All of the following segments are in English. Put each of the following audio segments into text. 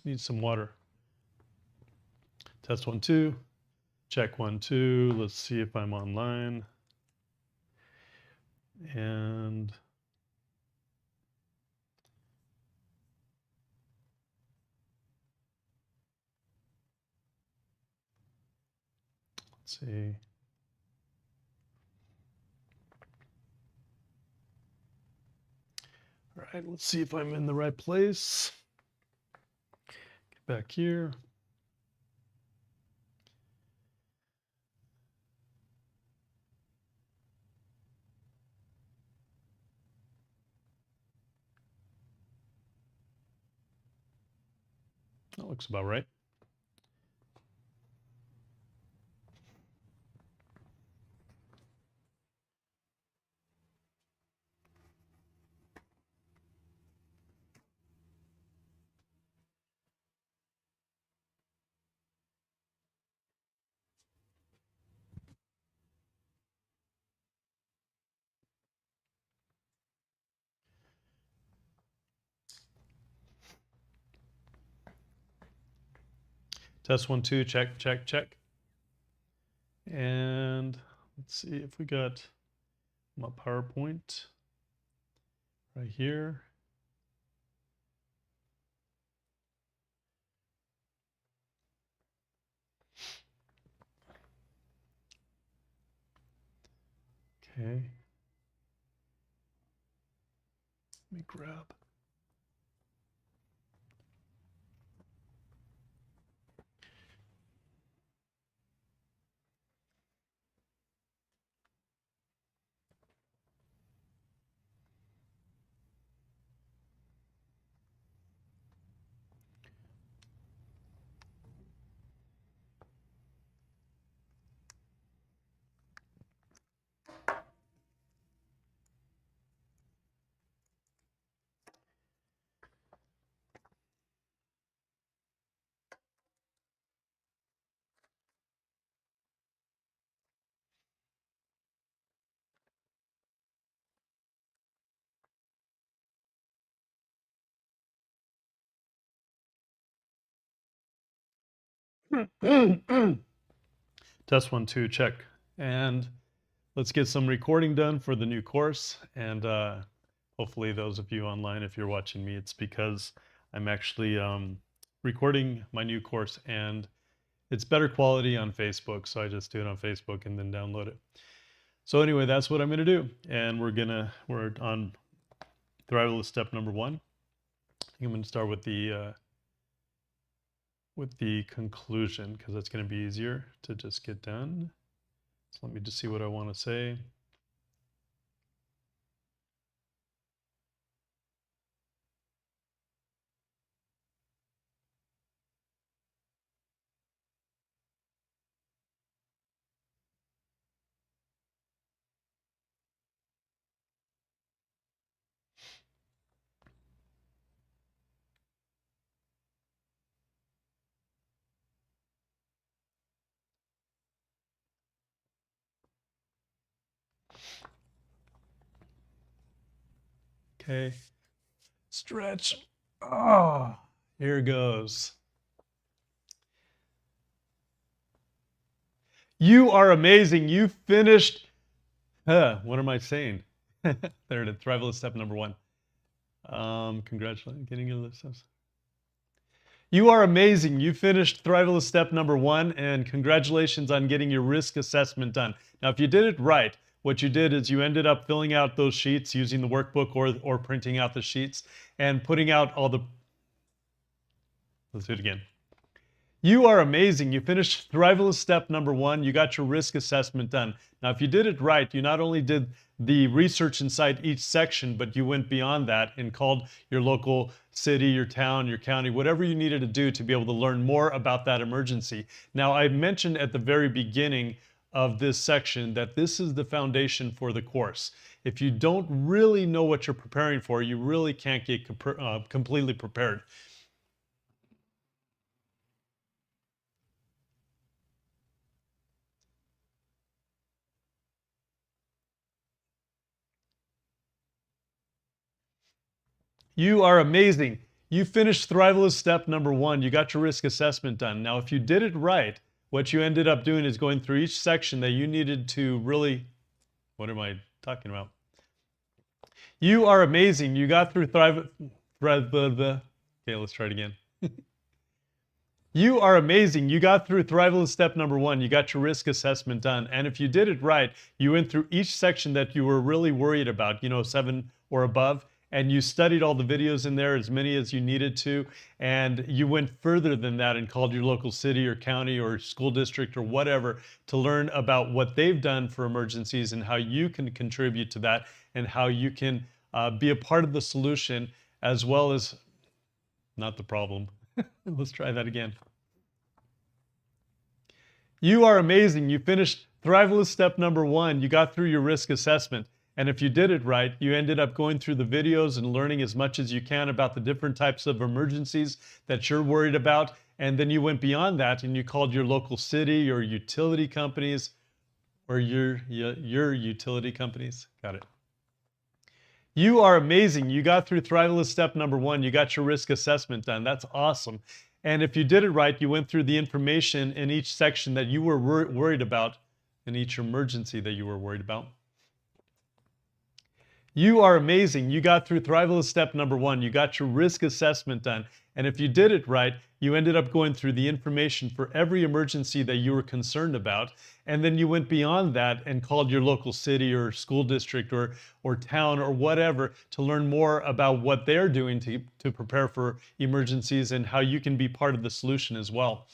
Need some water. Test 1, 2. Check 1, 2. Let's see if I'm online. And let's see. All right, let's see if I'm in the right place. Get back here. That looks about right. Test 1, 2, check, check, check. And let's see if we got my PowerPoint right here. Okay. Let me grab. Test 1, 2, check. And let's get some recording done for the new course. And hopefully those of you online, if you're watching me, it's because I'm actually recording my new course and it's better quality on Facebook. So I just do it on Facebook and then download it. So anyway, that's what I'm going to do. And we're on Thrivalist step number 1. I think I'm going to start with the conclusion because that's going to be easier to just get done. So let me just see what I want to say. Okay. Stretch. Oh, here goes. You are amazing. You finished. What am I saying? There it is. Thrivalist step number 1. Congratulations. Getting into this. You are amazing. You finished Thrivalist step number 1, and congratulations on getting your risk assessment done. Now, if you did it right, what you did is you ended up filling out those sheets using the workbook or printing out the sheets and putting out all the. Let's do it again. You are amazing. You finished Thrivalist step number 1. You got your risk assessment done. Now, if you did it right, you not only did the research inside each section, but you went beyond that and called your local city, your town, your county, whatever you needed to do to be able to learn more about that emergency. Now, I mentioned at the very beginning of this section that this is the foundation for the course. If you don't really know what you're preparing for, you really can't get completely prepared. You are amazing. You finished Thrivalist step number 1. You got your risk assessment done. Now, if you did it right, what you ended up doing is going through each section that you needed to really, what am I talking about? You are amazing. You got through okay, let's try it again. You are amazing. You got through Thrivalist step number 1. You got your risk assessment done. And if you did it right, you went through each section that you were really worried about, 7 or above, and you studied all the videos in there, as many as you needed to, and you went further than that and called your local city or county or school district or whatever to learn about what they've done for emergencies and how you can contribute to that and how you can be a part of the solution as well as not the problem. Let's try that again. You are amazing. You finished Thrivalist step number 1. You got through your risk assessment. And if you did it right, you ended up going through the videos and learning as much as you can about the different types of emergencies that you're worried about. And then you went beyond that and you called your local city or utility companies or your utility companies. Got it. You are amazing. You got through Thrivalist step number 1. You got your risk assessment done. That's awesome. And if you did it right, you went through the information in each section that you were worried about, in each emergency that you were worried about. You are amazing. You got through Thrivalist step number 1. You got your risk assessment done. And if you did it right, you ended up going through the information for every emergency that you were concerned about. And then you went beyond that and called your local city or school district or town or whatever to learn more about what they're doing to prepare for emergencies and how you can be part of the solution as well.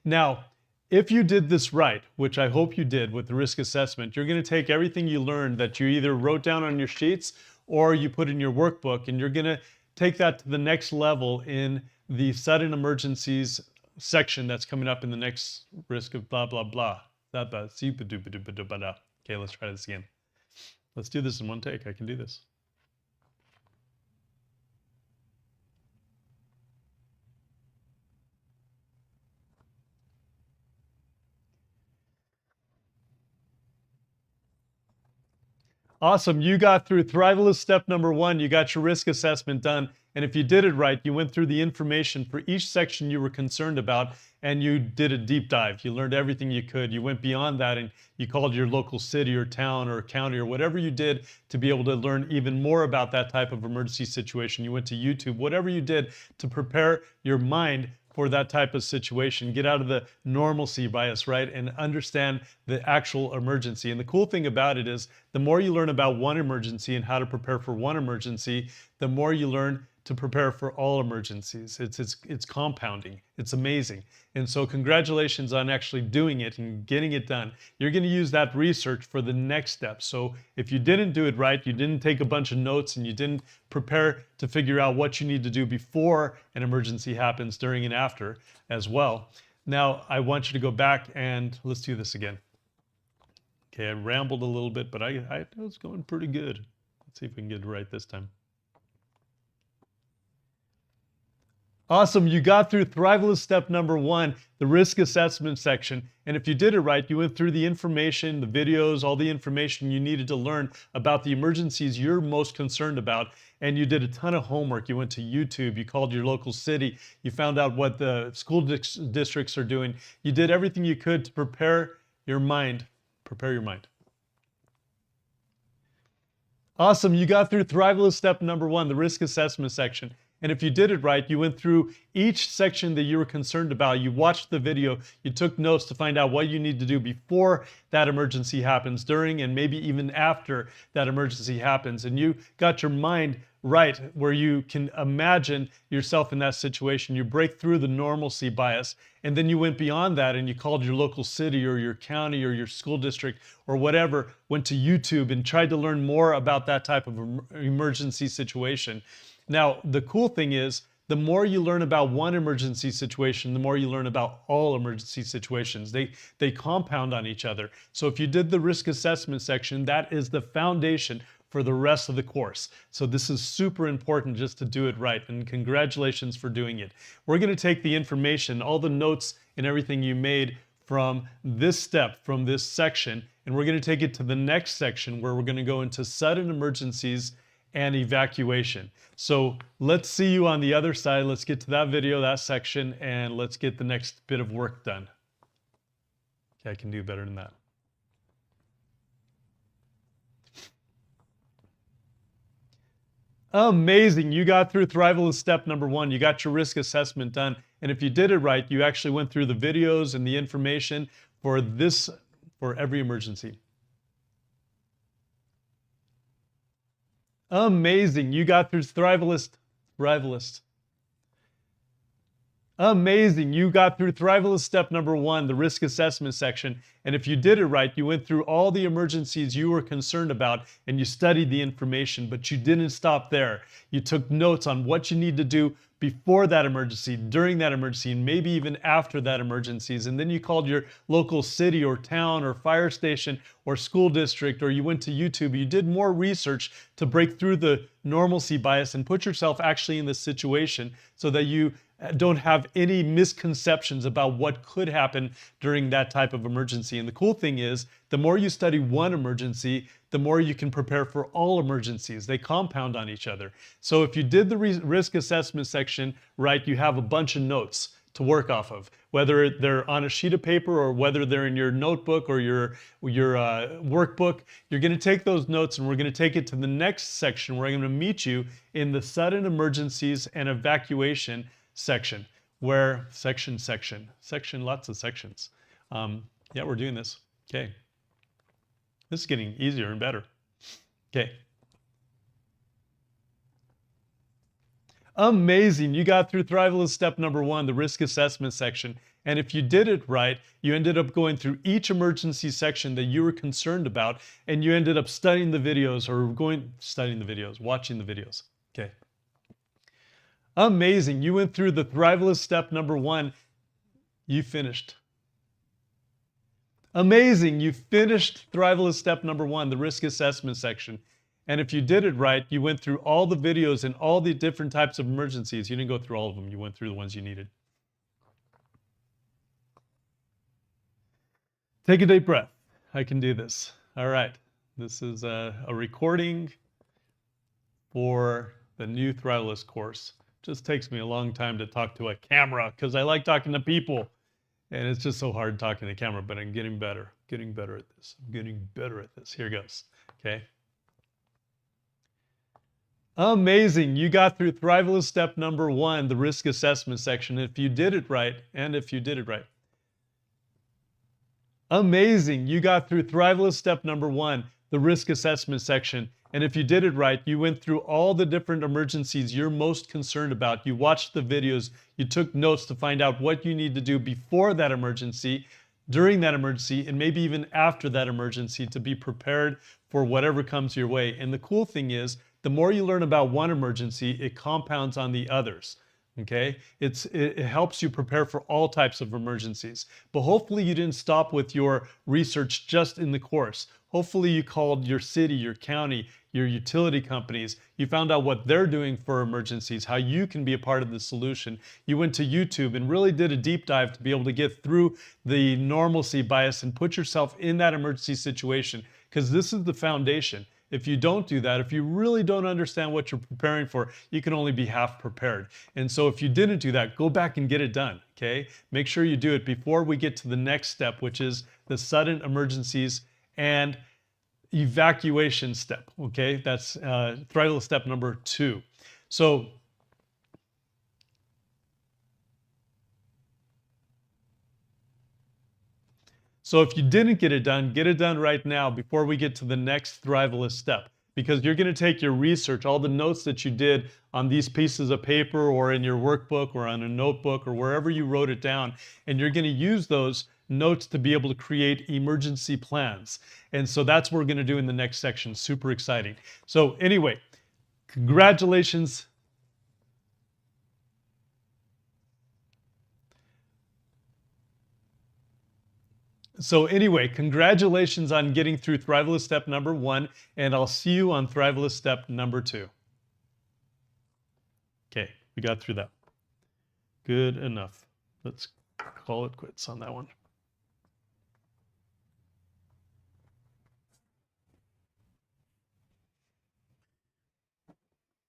Now, if you did this right, which I hope you did with the risk assessment, you're going to take everything you learned that you either wrote down on your sheets or you put in your workbook, and you're going to take that to the next level in the sudden emergencies section that's coming up in the next risk of blah, blah, blah. Okay, let's try this again. Let's do this in one take. I can do this. Awesome. You got through Thrivalist step number 1. You got your risk assessment done. And if you did it right, you went through the information for each section you were concerned about and you did a deep dive. You learned everything you could. You went beyond that and you called your local city or town or county or whatever you did to be able to learn even more about that type of emergency situation. You went to YouTube, whatever you did to prepare your mind for that type of situation. Get out of the normalcy bias, right? And understand the actual emergency. And the cool thing about it is the more you learn about one emergency and how to prepare for one emergency, the more you learn to prepare for all emergencies. It's compounding. It's amazing. And so congratulations on actually doing it and getting it done. You're going to use that research for the next step. So if you didn't do it right, you didn't take a bunch of notes and you didn't prepare to figure out what you need to do before an emergency happens, during and after as well. Now I want you to go back and let's do this again. Okay, I rambled a little bit, but I was going pretty good. Let's see if we can get it right this time. Awesome, you got through Thrivalist step number 1, the risk assessment section. And if you did it right, you went through the information, the videos, all the information you needed to learn about the emergencies you're most concerned about. And you did a ton of homework. You went to YouTube, you called your local city, you found out what the school districts are doing. You did everything you could to prepare your mind. Prepare your mind. Awesome, you got through Thrivalist step number 1, the risk assessment section. And if you did it right, you went through each section that you were concerned about. You watched the video, you took notes to find out what you need to do before that emergency happens, during, and maybe even after that emergency happens. And you got your mind right where you can imagine yourself in that situation. You break through the normalcy bias. And then you went beyond that and you called your local city or your county or your school district or whatever, went to YouTube and tried to learn more about that type of emergency situation. Now, the cool thing is, the more you learn about one emergency situation, the more you learn about all emergency situations. They compound on each other. So if you did the risk assessment section, that is the foundation for the rest of the course. So this is super important just to do it right, and congratulations for doing it. We're going to take the information, all the notes and everything you made from this step, from this section, and we're going to take it to the next section where we're going to go into sudden emergencies and evacuation. So let's see you on the other side. Let's get to that video, that section, and let's get the next bit of work done. Okay, I can do better than that. Amazing. You got through Thrivalist step number 1. You got your risk assessment done. And if you did it right, you actually went through the videos and the information for every emergency. Amazing. You got through Thrivalist. Amazing. You got through Thrivalist step number 1, the risk assessment section. And if you did it right, you went through all the emergencies you were concerned about and you studied the information, but you didn't stop there. You took notes on what you need to do before that emergency, during that emergency, and maybe even after that emergencies. And then you called your local city or town or fire station or school district, or you went to YouTube. You did more research to break through the normalcy bias and put yourself actually in this situation so that you don't have any misconceptions about what could happen during that type of emergency. And the cool thing is, the more you study one emergency, the more you can prepare for all emergencies. They compound on each other. So if you did the risk assessment section right, you have a bunch of notes to work off of, whether they're on a sheet of paper or whether they're in your notebook or your workbook. You're going to take those notes and we're going to take it to the next section where I'm going to meet you in the sudden emergencies and evacuation section, where section, lots of sections. Yeah, we're doing this. Okay. This is getting easier and better. Okay. Amazing. You got through Thrivalist step number 1, the risk assessment section. And if you did it right, you ended up going through each emergency section that you were concerned about, and you ended up studying the videos watching the videos. Okay. Amazing. You went through the Thrivalist step number 1. You finished. Amazing. You finished Thrivalist step number 1, the risk assessment section. And if you did it right, you went through all the videos and all the different types of emergencies. You didn't go through all of them. You went through the ones you needed. Take a deep breath. I can do this. All right. This is a recording for the new Thrivalist course. Just takes me a long time to talk to a camera because I like talking to people. And it's just so hard talking to camera, but I'm getting better at this. I'm getting better at this. Here goes. Okay. Amazing. You got through Thrivalist step number 1, the risk assessment section. If you did it right, Amazing. You got through Thrivalist step number 1, the risk assessment section. And if you did it right, you went through all the different emergencies you're most concerned about. You watched the videos, you took notes to find out what you need to do before that emergency, during that emergency, and maybe even after that emergency to be prepared for whatever comes your way. And the cool thing is, the more you learn about one emergency, it compounds on the others. Okay, it helps you prepare for all types of emergencies. But hopefully you didn't stop with your research just in the course. Hopefully you called your city, your county, your utility companies. You found out what they're doing for emergencies, how you can be a part of the solution. You went to YouTube and really did a deep dive to be able to get through the normalcy bias and put yourself in that emergency situation, because this is the foundation. If you don't do that, if you really don't understand what you're preparing for, you can only be half prepared. And so if you didn't do that, go back and get it done, okay? Make sure you do it before we get to the next step, which is the sudden emergencies and evacuation step, okay? That's Thrivalist step number 2. So if you didn't get it done right now before we get to the next Thrivalist step, because you're going to take your research, all the notes that you did on these pieces of paper or in your workbook or on a notebook or wherever you wrote it down, and you're going to use those notes to be able to create emergency plans. And so that's what we're going to do in the next section. Super exciting. So anyway, congratulations. So anyway, congratulations on getting through Thrivalist step number 1, and I'll see you on Thrivalist step number 2. Okay, we got through that. Good enough. Let's call it quits on that one.